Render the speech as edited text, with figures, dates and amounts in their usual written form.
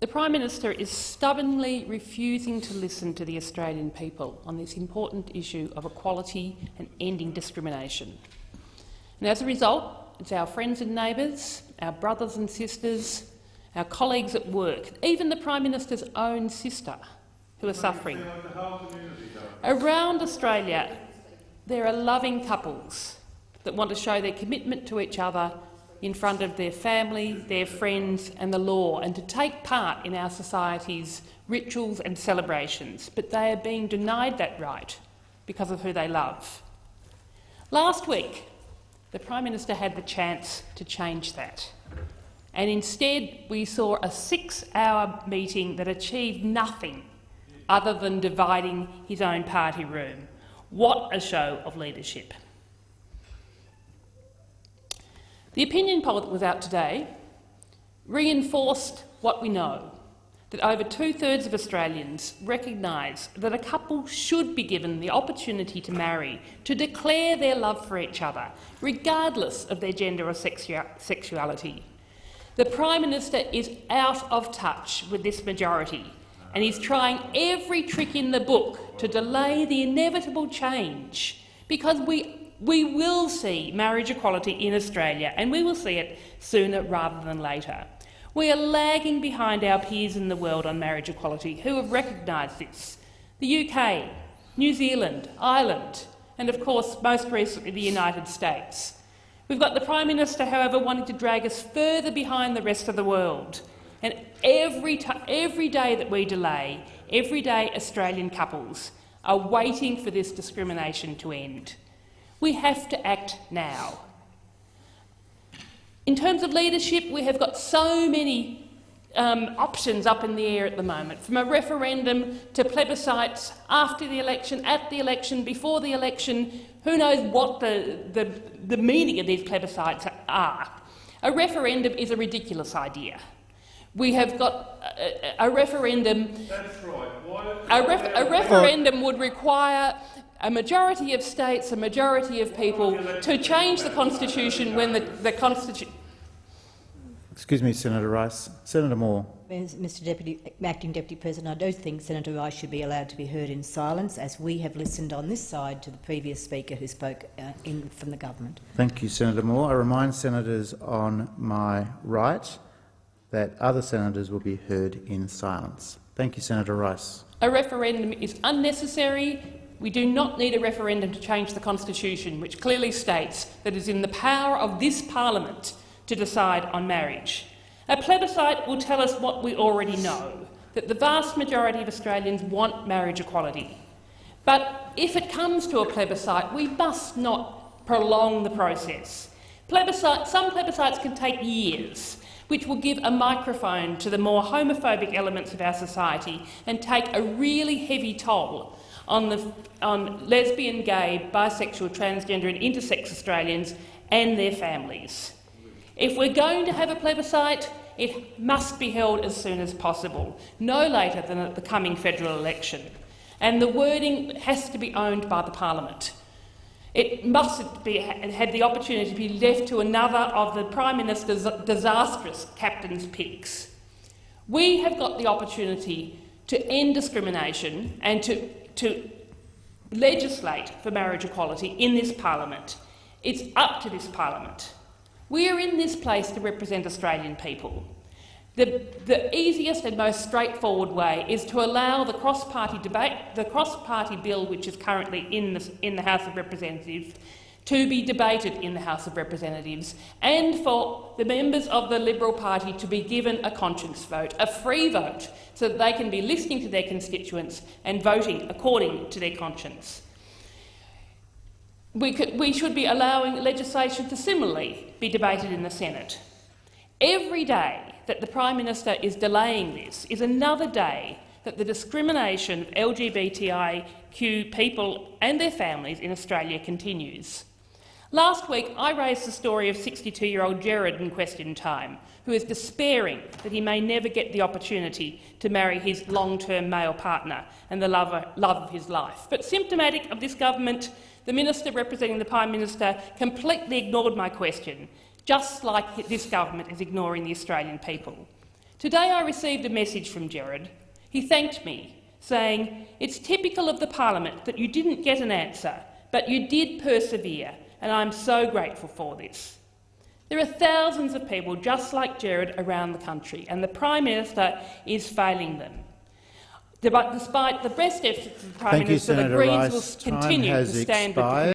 the Prime Minister is stubbornly refusing to listen to the Australian people on this important issue of equality and ending discrimination. And as a result, it's our friends and neighbours, our brothers and sisters, our colleagues at work, even the Prime Minister's own sister, who are suffering. Around Australia, there are loving couples that want to show their commitment to each other in front of their family, their friends and the law, and to take part in our society's rituals and celebrations, but they are being denied that right because of who they love. Last week, the Prime Minister had the chance to change that, and instead we saw a 6-hour meeting that achieved nothing other than dividing his own party room. What a show of leadership. The opinion poll that was out today reinforced what we know, that over 2/3 of Australians recognise that a couple should be given the opportunity to marry, to declare their love for each other, regardless of their gender or sexuality. The Prime Minister is out of touch with this majority, and he's trying every trick in the book to delay the inevitable change, because we will see marriage equality in Australia, and we will see it sooner rather than later. We are lagging behind our peers in the world on marriage equality who have recognised this. The UK, New Zealand, Ireland and, of course, most recently the United States. We've got the Prime Minister, however, wanting to drag us further behind the rest of the world. And every day that we delay, every day Australian couples are waiting for this discrimination to end. We have to act now. In terms of leadership, we have got so many options up in the air at the moment, from a referendum to plebiscites after the election, at the election, before the election. Who knows what the meaning of these plebiscites are. A referendum is a ridiculous idea. We have got a referendum. That's right. A referendum would require a majority of states, a majority of people, to change the Constitution when the Constitution— Excuse me, Senator Rice. Senator Moore. Mr Acting Deputy President, I don't think Senator Rice should be allowed to be heard in silence, as we have listened on this side to the previous speaker who spoke from the government. Thank you, Senator Moore. I remind senators on my right that other senators will be heard in silence. Thank you, Senator Rice. A referendum is unnecessary. We do not need a referendum to change the Constitution, which clearly states that it is in the power of this parliament to decide on marriage. A plebiscite will tell us what we already know, that the vast majority of Australians want marriage equality. But if it comes to a plebiscite, we must not prolong the process. Some plebiscites can take years, which will give a microphone to the more homophobic elements of our society and take a really heavy toll on lesbian, gay, bisexual, transgender and intersex Australians and their families. If we're going to have a plebiscite, it must be held as soon as possible, no later than at the coming federal election, and the wording has to be owned by the parliament. It mustn't have the opportunity to be left to another of the Prime Minister's disastrous captain's picks. We have got the opportunity to end discrimination and to legislate for marriage equality in this parliament. It's up to this parliament. We are in this place to represent Australian people. The easiest and most straightforward way is to allow the cross-party debate, the cross-party bill which is currently in the House of Representatives, to be debated in the House of Representatives, and for the members of the Liberal Party to be given a conscience vote, a free vote, so that they can be listening to their constituents and voting according to their conscience. We should be allowing legislation to similarly be debated in the Senate. Every day that the Prime Minister is delaying this is another day that the discrimination of LGBTIQ people and their families in Australia continues. Last week, I raised the story of 62-year-old Jared in Question Time, who is despairing that he may never get the opportunity to marry his long-term male partner and the love of his life. But symptomatic of this government, the Minister representing the Prime Minister completely ignored my question, just like this government is ignoring the Australian people. Today I received a message from Gerard. He thanked me, saying, "It's typical of the Parliament that you didn't get an answer, but you did persevere, and I'm so grateful for this." There are thousands of people just like Gerard around the country, and the Prime Minister is failing them. But despite the best efforts of the Prime Minister, the Greens will continue to stand with the